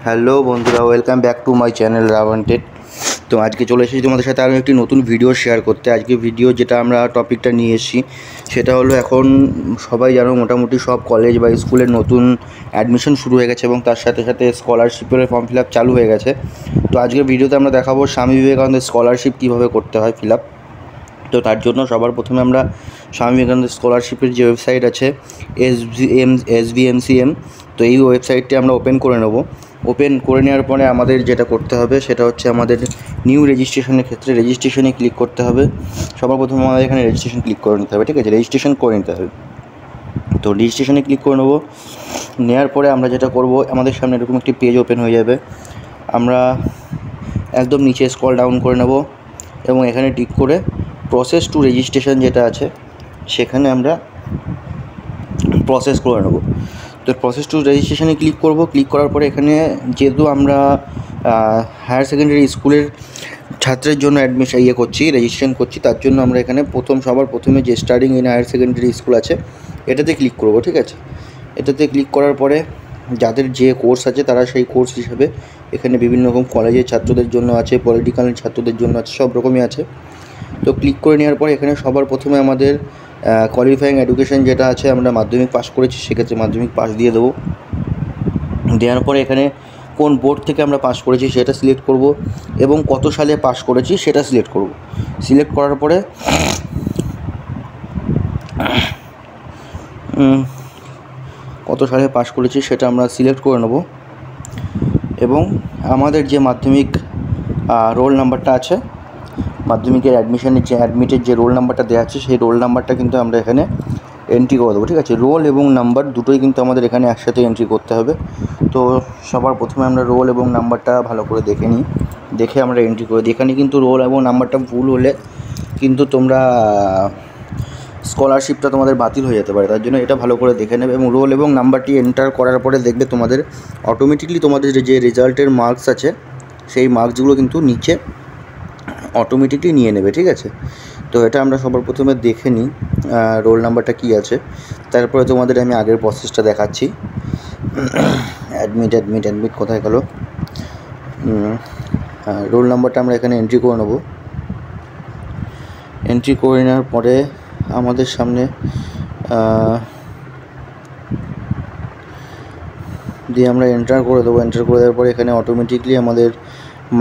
Hello বন্ধুরা, welcome back to my channel রাওয়ান্টেড। তো আজকে চলে এসেছি তোমাদের সাথে আরও একটি নতুন ভিডিও শেয়ার করতে। আজকে ভিডিও যেটা আমরা টপিকটা নিয়ে এসেছি সেটা হলো, এখন সবাই জানো মোটামুটি সব কলেজ বা স্কুলের নতুন অ্যাডমিশন শুরু হয়ে গেছে এবং তার সাথে সাথে স্কলারশিপের ফর্ম ফিল আপ চালু হয়ে গেছে। তো আজকের ভিডিওতে আমরা দেখাবো স্বামী বিবেকানন্দের স্কলারশিপ কীভাবে করতে হয় ফিল আপ। তো তার জন্য সবার প্রথমে আমরা স্বামী বিবেকানন্দ স্কলারশিপের যে ওয়েবসাইট আছে SVMCM, তো এই ওয়েবসাইটটি আমরা ওপেন করে নেব। ওপেন করে নেওয়ার পরে আমাদের যেটা করতে হবে সেটা হচ্ছে আমাদের নিউ রেজিস্ট্রেশনের ক্ষেত্রে রেজিস্ট্রেশনে ক্লিক করতে হবে। সবার প্রথমে আমাদের এখানে রেজিস্ট্রেশন ক্লিক করে নিতে হবে, ঠিক আছে, রেজিস্ট্রেশন করে নিতে হবে। তো রেজিস্ট্রেশনে ক্লিক করে নেবো। নেওয়ার পরে আমরা যেটা করব, আমাদের সামনে এরকম একটি পেজ ওপেন হয়ে যাবে। আমরা একদম নিচে স্ক্রল ডাউন করে নেব এবং এখানে টিক করে প্রসেস টু রেজিস্ট্রেশন যেটা আছে সেখানে আমরা প্রসেস করে নেব। তো প্রসেস টু রেজিস্ট্রেশনে ক্লিক করব। ক্লিক করার পরে এখানে যেহেতু আমরা হায়ার সেকেন্ডারি স্কুলের ছাত্রের জন্য করছি, রেজিস্ট্রেশন করছি, তার জন্য আমরা এখানে সবার প্রথমে যে studying in higher secondary school আছে এটাতে ক্লিক করব, ঠিক আছে। এটাতে ক্লিক করার পরে যাদের যে কোর্স আছে তারা সেই কোর্স হিসাবে এখানে বিভিন্ন রকম কলেজের ছাত্রদের জন্য আছে, পলিটিক্যাল ছাত্রদের জন্য আছে, সব রকমই আছে। তো ক্লিক করে নেওয়ার পরে এখানে সবার প্রথমে আমাদের কোয়ালিফাইং এডুকেশন যেটা আছে, আমরা মাধ্যমিক পাস করেছি, সেক্ষেত্রে মাধ্যমিক পাস দিয়ে দেবো। দেওয়ার পরে এখানে কোন বোর্ড থেকে আমরা পাস করেছি সেটা সিলেক্ট করব এবং কত সালে পাস করেছি সেটা সিলেক্ট করব। সিলেক্ট করার পরে কত সালে পাস করেছি সেটা আমরা সিলেক্ট করে নেব এবং আমাদের যে মাধ্যমিক রোল নাম্বারটা আছে, মাধ্যমিকের অ্যাডমিটের যে রোল নাম্বারটা দেওয়া আছে সেই রোল নাম্বারটা কিন্তু আমরা এখানে এন্ট্রি করে দেবো, ঠিক আছে। রোল এবং নাম্বার দুটোই কিন্তু আমাদের এখানে একসাথে এন্ট্রি করতে হবে। তো সবার প্রথমে আমরা রোল এবং নাম্বারটা ভালো করে দেখে আমরা এন্ট্রি করে দিই। এখানে কিন্তু রোল এবং নাম্বারটা ভুল হলে কিন্তু তোমরা স্কলারশিপটা তোমাদের বাতিল হয়ে যেতে পারে, তার জন্য এটা ভালো করে দেখে নেবে। এবং রোল এবং নাম্বারটি এন্টার করার পরে দেখবে তোমাদের অটোমেটিকলি তোমাদের যে রেজাল্টের মার্কস আছে সেই মার্কসগুলো কিন্তু নিচে অটোমেটিকলি নিয়ে নেবে, ঠিক আছে। তো এটা আমরা সবার প্রথমে দেখে নিই রোল নাম্বারটা কী আছে, তারপরে তোমাদের আমি আগের প্রসেসটা দেখাচ্ছি। অ্যাডমিট কোথায় গেল? রোল নাম্বারটা আমরা এখানে এন্ট্রি করে নেব। এন্ট্রি করে নেওয়ার পরে আমাদের সামনে দিয়ে আমরা এন্টার করে দেবো। এন্টার করে দেওয়ার পরে এখানে অটোমেটিকলি আমাদের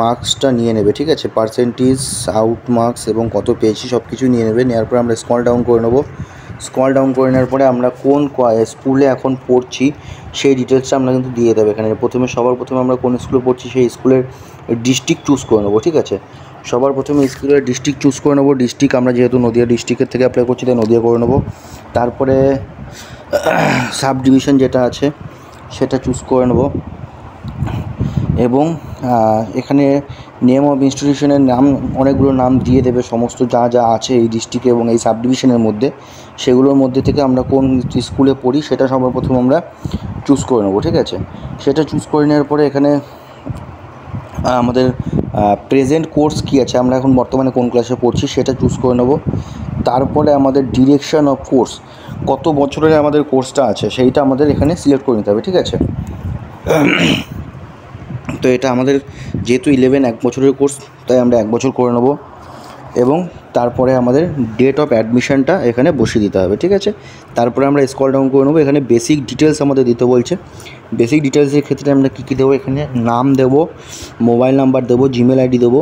মার্কসটা নিয়ে নেবে, ঠিক আছে, পার্সেন্টেজ, আউট মার্কস এবং কত পেয়েছি সব কিছু নিয়ে নেবে। নেওয়ার পরে আমরা স্ক্রল ডাউন করে নেব। স্ক্রল ডাউন করে নেওয়ার পরে আমরা কোন স্কুলে এখন পড়ছি সেই ডিটেলসটা আমরা কিন্তু দিয়ে দেবো এখানে। সবার প্রথমে আমরা কোন স্কুলে পড়ছি সেই স্কুলের ডিস্ট্রিক্ট চুজ করে নেবো, ঠিক আছে। সবার প্রথমে স্কুলের ডিস্ট্রিক্ট চুজ করে নেবো। ডিস্ট্রিক্ট আমরা যেহেতু নদিয়া ডিস্ট্রিক্টের থেকে অ্যাপ্লাই করছি তাই নদিয়া করে নেবো। তারপরে সাব ডিভিশন যেটা আছে সেটা চুজ করে নেব এবং এখানে নেম অফ ইনস্টিটিউশনের নাম, অনেকগুলো নাম দিয়ে দেবে, সমস্ত যা যা আছে এই ডিস্ট্রিক্টে এবং এই সাব ডিভিশনের মধ্যে, সেগুলোর মধ্যে থেকে আমরা কোন স্কুলে পড়ি সেটা সবার প্রথম আমরা চুজ করে নেব, ঠিক আছে। সেটা চুজ করে নেওয়ার পরে এখানে আমাদের প্রেজেন্ট কোর্স কী আছে, আমরা এখন বর্তমানে কোন ক্লাসে পড়ছি সেটা চুজ করে নেব। তারপরে আমাদের ডিরেকশন অফ কোর্স, কত বছরের আমাদের কোর্সটা আছে সেইটা আমাদের এখানে সিলেক্ট করে নিতে হবে, ঠিক আছে। তো এটা আমাদের যেহেতু 11 এক বছরের কোর্স, তাই আমরা 1 বছর করে নেব এবং তারপরে আমাদের ডেট অফ অ্যাডমিশনটা এখানে বসিয়ে দিতে হবে, ঠিক আছে। তারপরে আমরা স্ক্রল ডাউন করে নেব। এখানে বেসিক ডিটেলস আমাদের দিতে বলছে। বেসিক ডিটেলসের ক্ষেত্রে আমরা কী দেবো, এখানে নাম দেবো, মোবাইল নাম্বার দেবো, জিমেল আইডি দেবো,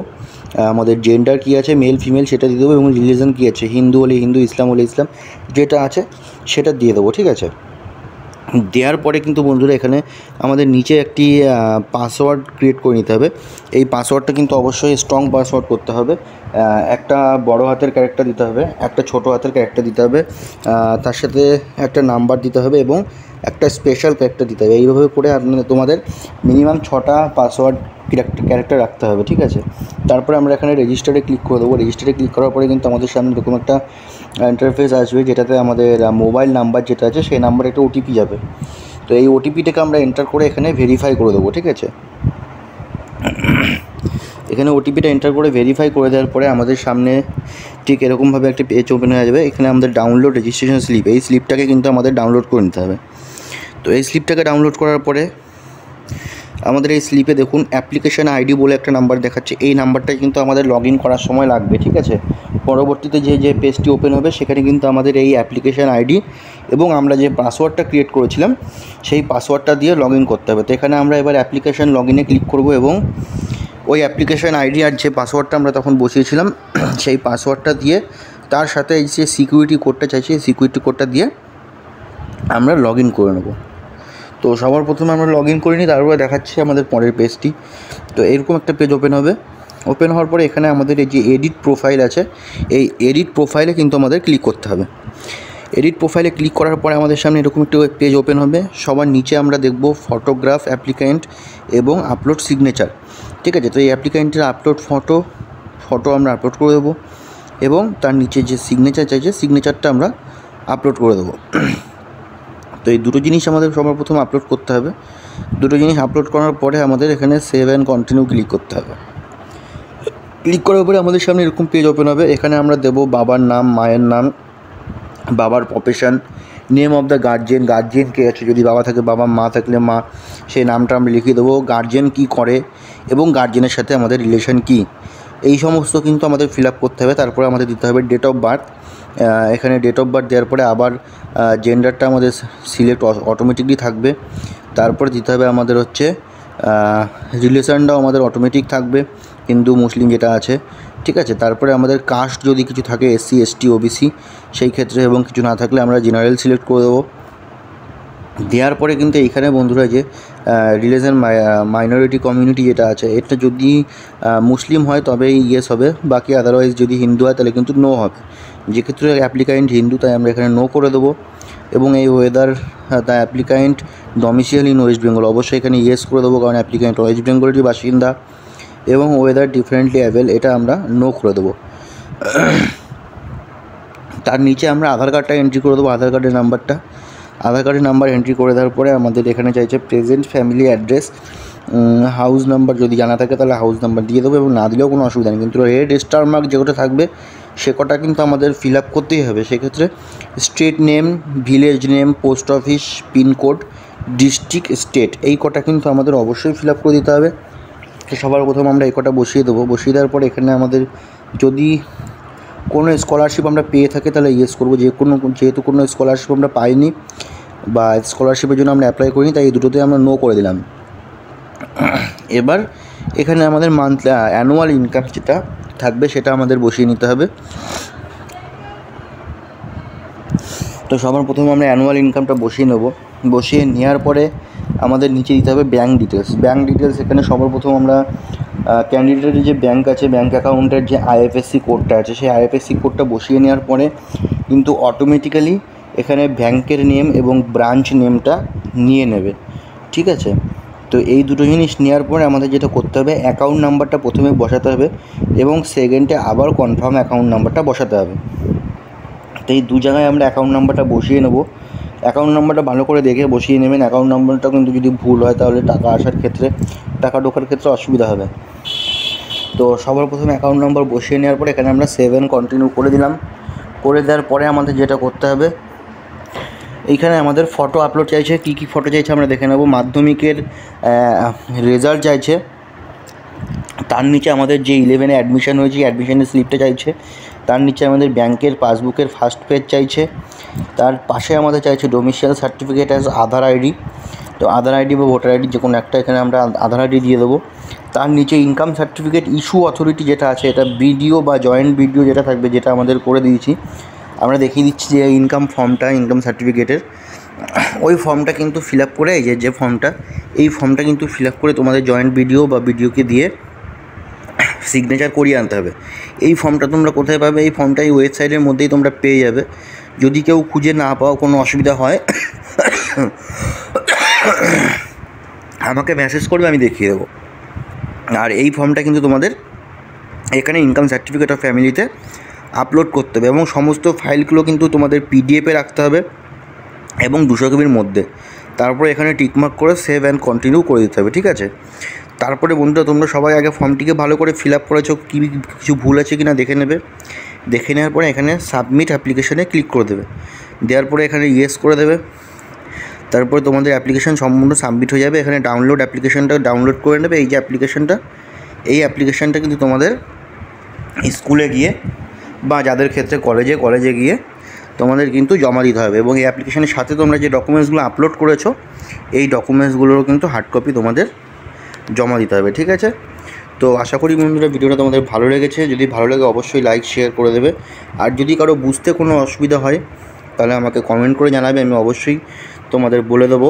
আমাদের জেন্ডার কী আছে, মেল ফিমেল সেটা দিয়ে দেবো এবং রিলিজন কী আছে, হিন্দু হলে হিন্দু, ইসলাম হলে ইসলাম, যেটা আছে সেটা দিয়ে দেবো, ঠিক আছে। দেওয়ার পরে কিন্তু বন্ধুরা এখানে আমাদের নিচে একটি পাসওয়ার্ড ক্রিয়েট করে নিতে হবে। এই পাসওয়ার্ডটা কিন্তু অবশ্যই স্ট্রং পাসওয়ার্ড করতে হবে। একটা বড় হাতের ক্যারেক্টার দিতে হবে, একটা ছোট হাতের ক্যারেক্টার দিতে হবে, তার সাথে একটা নাম্বার দিতে হবে এবং একটা স্পেশাল ক্যারেক্টার দিতে হবে। এইভাবে করে তোমাদের মিনিমাম 6টা পাসওয়ার্ড ক্যারেক্টার রাখতে হবে, ঠিক আছে। তারপরে আমরা এখানে রেজিস্টারে ক্লিক করে দেবো। রেজিস্টারে ক্লিক করার পরে কিন্তু আমাদের সামনে এরকম একটা ইন্টারফেস আসবে, যেটাতে আমাদের মোবাইল নাম্বার যেটা আছে সেই নাম্বারে একটা ওটিপি যাবে। তো এই ওটিপিটাকে আমরা এন্টার করে এখানে ভেরিফাই করে দেবো, ঠিক আছে। এখানে ওটিপিটা এন্টার করে ভেরিফাই করে দেওয়ার পরে আমাদের সামনে ঠিক এরকমভাবে একটা পেজ ওপেন হয়ে যাবে। এখানে আমাদের ডাউনলোড রেজিস্ট্রেশন স্লিপ, এই স্লিপটাকে কিন্তু আমাদের ডাউনলোড করে নিতে হবে। তো এই স্লিপটাকে ডাউনলোড করার পরে আমাদের এই স্লিপে দেখুন অ্যাপ্লিকেশন আইডি বলে একটা নাম্বার দেখাচ্ছে, এই নাম্বারটাই কিন্তু আমাদের লগ ইন করার সময় লাগবে, ঠিক আছে। পরবর্তীতে যে পেজটি ওপেন হবে সেখানে কিন্তু আমাদের এই অ্যাপ্লিকেশন আইডি এবং আমরা যে পাসওয়ার্ডটা ক্রিয়েট করেছিলাম সেই পাসওয়ার্ডটা দিয়ে লগ ইন করতে হবে। তো এখানে আমরা এবার অ্যাপ্লিকেশন লগ ইনে ক্লিক করব এবং ওই অ্যাপ্লিকেশন আইডি আর যে পাসওয়ার্ডটা আমরা তখন বসিয়েছিলাম সেই পাসওয়ার্ডটা দিয়ে তার সাথে এই যে সিকিউরিটি কোডটা চাইছি এই সিকিউরিটি কোডটা দিয়ে আমরা লগ ইন করে নেব। তো সবার প্রথমে আমরা লগ ইন করে নিই, তারপরে দেখাচ্ছি আমাদের পরের পেজটি। তো এরকম একটা পেজ ওপেন হবে। ওপেন হওয়ার পরে এখানে আমাদের এই যে এডিট প্রোফাইল আছে, এই এডিট প্রোফাইলে কিন্তু আমাদের ক্লিক করতে হবে। এডিট প্রোফাইলে ক্লিক করার পরে আমাদের সামনে এরকম একটা পেজ ওপেন হবে। সবার নিচে আমরা দেখব ফটোগ্রাফ, অ্যাপ্লিক্যান্ট এবং আপলোড সিগনেচার, ঠিক আছে। তো এই অ্যাপ্লিক্যান্টের আপলোড ফটো আমরা আপলোড করে দেবো এবং তার নিচে যে সিগনেচার চাইছে সিগনেচারটা আমরা আপলোড করে দেবো। তো এই দুটো জিনিস আমাদের সবার প্রথম আপলোড করতে হবে। দুটো জিনিস আপলোড করার পরে আমাদের এখানে সেভ অ্যান্ড কন্টিনিউ ক্লিক করতে হবে। ক্লিক করার পরে আমাদের সামনে এরকম পেজ ওপেন হবে। এখানে আমরা দেবো বাবার নাম, মায়ের নাম, বাবার profession, name of the guardian, guardian কে আছে, যদি বাবা থাকে বাবা, মা থাকলে মা, সেই নামটা আমরা লিখিয়ে দেবো। গার্জিয়ান কী করে এবং গার্জিয়ানের সাথে আমাদের রিলেশন কী, এই সমস্ত কিন্তু আমাদের ফিল আপ করতে হবে। তারপরে আমাদের দিতে হবে ডেট অফ বার্থ। এখানে ডেট অফ বার্থ দেওয়ার পরে আবার জেন্ডারটা আমাদের সিলেক্ট অটোমেটিকলি থাকবে। তারপরে দিতে হবে আমাদের হচ্ছে রিলেশনটাও আমাদের অটোমেটিক থাকবে, হিন্দু মুসলিম যেটা আছে, ঠিক আছে। তারপরে আমাদের কাস্ট যদি কিছু থাকে SC ST OBC সেই ক্ষেত্রে, এবং কিছু না থাকলে আমরা জেনারেল সিলেক্ট করে দেবো। দেওয়ার পরে কিন্তু এইখানে বন্ধুরা যে রিলিজন মাইনরিটি কমিউনিটি যেটা আছে এটা যদি মুসলিম হয় তবেই ইয়েস হবে, বাকি আদারওয়াইজ যদি হিন্দু হয় তাহলে কিন্তু নো হবে। যে ক্ষেত্রে অ্যাপ্লিক্যান্ট হিন্দু তাই আমরা এখানে নো করে দেবো। এবং এই whether the applicant domicile in West Bengal, অবশ্যই এখানে ইয়েস করে দেবো, কারণ অ্যাপ্লিক্যান্ট ওয়েস্ট বেঙ্গলেরই বাসিন্দা। এবং ওয়েদার ডিফারেন্টলি অ্যাভেল এটা আমরা নো করে দেবো। তার নিচে আমরা আধার কার্ডটা এন্ট্রি করে দেবো, আধার কার্ডের নাম্বার এন্ট্রি করে দেওয়ার পরে আমাদের এখানে চাইছে present family address, house number যদি জানা থাকে তাহলে হাউস নাম্বার দিয়ে দেবো, এবং না দিলেও কোনো অসুবিধা নেই। কিন্তু রেড স্টার মার্ক যেটা থাকবে সে কটা কিন্তু আমাদের ফিল আপ করতেই হবে। সেক্ষেত্রে state name, village name, post office, pincode, district, state, এই কটা কিন্তু আমাদের অবশ্যই ফিল আপ করে দিতে হবে। তো সবার প্রথম আমরা এই কটা বসিয়ে দেবো। বসিয়ে দেওয়ার পরে এখানে আমাদের যদি কোনো স্কলারশিপ আমরা পেয়ে থাকি তাহলে ইয়েস করবো, যেহেতু কোনো স্কলারশিপ আমরা পাইনি বা স্কলারশিপের জন্য আমরা অ্যাপ্লাই করিনি তাই এই দুটোতে আমরা নো করে দিলাম। এবার এখানে আমাদের মান্থলি অ্যানুয়াল ইনকাম যেটা থাকবে সেটা আমাদের বসিয়ে নিতে হবে। তো সবার প্রথমে আমরা অ্যানুয়াল ইনকামটা বসিয়ে নেব। বসিয়ে নেওয়ার পরে আমাদের নিচে দিতে হবে ব্যাঙ্ক ডিটেলস। এখানে সবার প্রথম আমরা ক্যান্ডিডেটের যে ব্যাঙ্ক আছে, ব্যাঙ্ক অ্যাকাউন্টের যে IFSC কোডটা আছে সেই IFSC কোডটা বসিয়ে নেওয়ার পরে কিন্তু অটোমেটিক্যালি এখানে ব্যাঙ্কের নেম এবং ব্রাঞ্চ নেমটা নিয়ে নেবে, ঠিক আছে। তো এই দুটো জিনিস নেওয়ার পরে আমাদের যেটা করতে হবে অ্যাকাউন্ট নাম্বারটা প্রথমে বসাতে হবে এবং সেকেন্ডে আবার কনফার্ম অ্যাকাউন্ট নাম্বারটা বসাতে হবে। তো এই দু জায়গায় আমরা অ্যাকাউন্ট নাম্বারটা বসিয়ে নেব। অ্যাকাউন্ট নাম্বারটা ভালো করে দেখে বসিয়ে নেবেন। অ্যাকাউন্ট নাম্বারটা কিন্তু যদি ভুল হয় তাহলে টাকা আসার ক্ষেত্রে, টাকা ঢোকার ক্ষেত্রে অসুবিধা হবে। তো সবার প্রথমে অ্যাকাউন্ট নাম্বার বসিয়ে নেওয়ার পরে এখানে আমরা সেভ অ্যান্ড কন্টিনিউ করে দিলাম। করে দেওয়ার পরে আমাদের যেটা করতে হবে এইখানে আমাদের ফটো আপলোড চাইছে। কী কী ফটো চাইছে আমরা দেখে নেব। মাধ্যমিকের রেজাল্ট চাইছে, তার নিচে আমাদের যে 11-এ অ্যাডমিশন হয়েছে অ্যাডমিশনের স্লিপটা চাইছে, তার নিচে আমাদের ব্যাংকের পাসবুকের ফার্স্ট পেজ চাইছে, তার পাশে আমাদের চাইছে ডোমিসাইল সার্টিফিকেট অ্যাজ আধার আইডি। তো আধার আইডি বা ভোটার আইডি যে কোনো একটা এখানে আমরা আধার আইডি দিয়ে দেবো। তার নিচে ইনকাম সার্টিফিকেট ইস্যু অথরিটি যেটা আছে এটা BDO বা জয়েন্ট BDO যেটা থাকবে, যেটা আমাদের করে দিয়েছি আমরা দেখিয়ে দিচ্ছি যে ইনকাম ফর্মটা, ইনকাম সার্টিফিকেটের ওই ফর্মটা কিন্তু ফিল আপ করে, যে ফর্মটা, এই ফর্মটা কিন্তু ফিল আপ করে তোমাদের জয়েন্ট BDO বা BDOকে দিয়ে সিগনেচার করিয়ে আনতে হবে। এই ফর্মটা তোমরা কোথায় পাবে? এই ফর্মটা এই ওয়েবসাইটের মধ্যেই তোমরা পেয়ে যাবে। যদি কেউ খুঁজে না পাও, কোনো অসুবিধা হয় আমাকে মেসেজ করবে, আমি দেখিয়ে দেবো। আর এই ফর্মটা কিন্তু তোমাদের এখানে ইনকাম সার্টিফিকেট অফ ফ্যামিলিতে আপলোড করতে হবে এবং সমস্ত ফাইলগুলো কিন্তু তোমাদের PDF-এ রাখতে হবে এবং 200 KBর মধ্যে। তারপরে এখানে টিকমার্ক করে সেভ অ্যান্ড কন্টিনিউ করে দিতে হবে, ঠিক আছে। তারপরে বন্ধুরা তোমরা সবাই আগে ফর্মটিকে ভালো করে ফিল আপ করেছো, কিছু ভুল আছে কি না দেখে নেবে। দেখে নেওয়ার পরে এখানে সাবমিট অ্যাপ্লিকেশানে ক্লিক করে দেবে। দেওয়ার পরে এখানে ইয়েস করে দেবে। তারপর তোমাদের অ্যাপ্লিকেশান সম্পূর্ণ সাবমিট হয়ে যাবে। এখানে ডাউনলোড অ্যাপ্লিকেশানটা ডাউনলোড করে নেবে। এই যে অ্যাপ্লিকেশানটা, এই অ্যাপ্লিকেশানটা কিন্তু তোমাদের স্কুলে গিয়ে বা যাদের ক্ষেত্রে কলেজে গিয়ে তোমাদের কিন্তু জমা দিতে হবে। এবং এই অ্যাপ্লিকেশানের সাথে তোমরা যে ডকুমেন্টসগুলো আপলোড করেছো, এই ডকুমেন্টসগুলোরও কিন্তু হার্ড কপি তোমাদের জমা দিতে হবে। ঠিক আছে? তো আশা করি বন্ধুরা ভিডিওটা তোমাদের ভালো লেগেছে। যদি ভালো লাগে অবশ্যই লাইক শেয়ার করে দেবে। আর যদি কারো বুঝতে কোনো অসুবিধা হয় তাহলে আমাকে কমেন্ট করে জানাবে, আমি অবশ্যই তোমাদের বলে দেবো।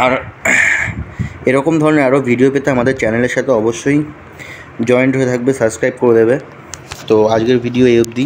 আর এরকম ধরনের আরও ভিডিও পেতে আমাদের চ্যানেলের সাথে অবশ্যই জয়েন্ট হয়ে থাকবে, সাবস্ক্রাইব করে দেবে। তো আজকের ভিডিও এই অবধি।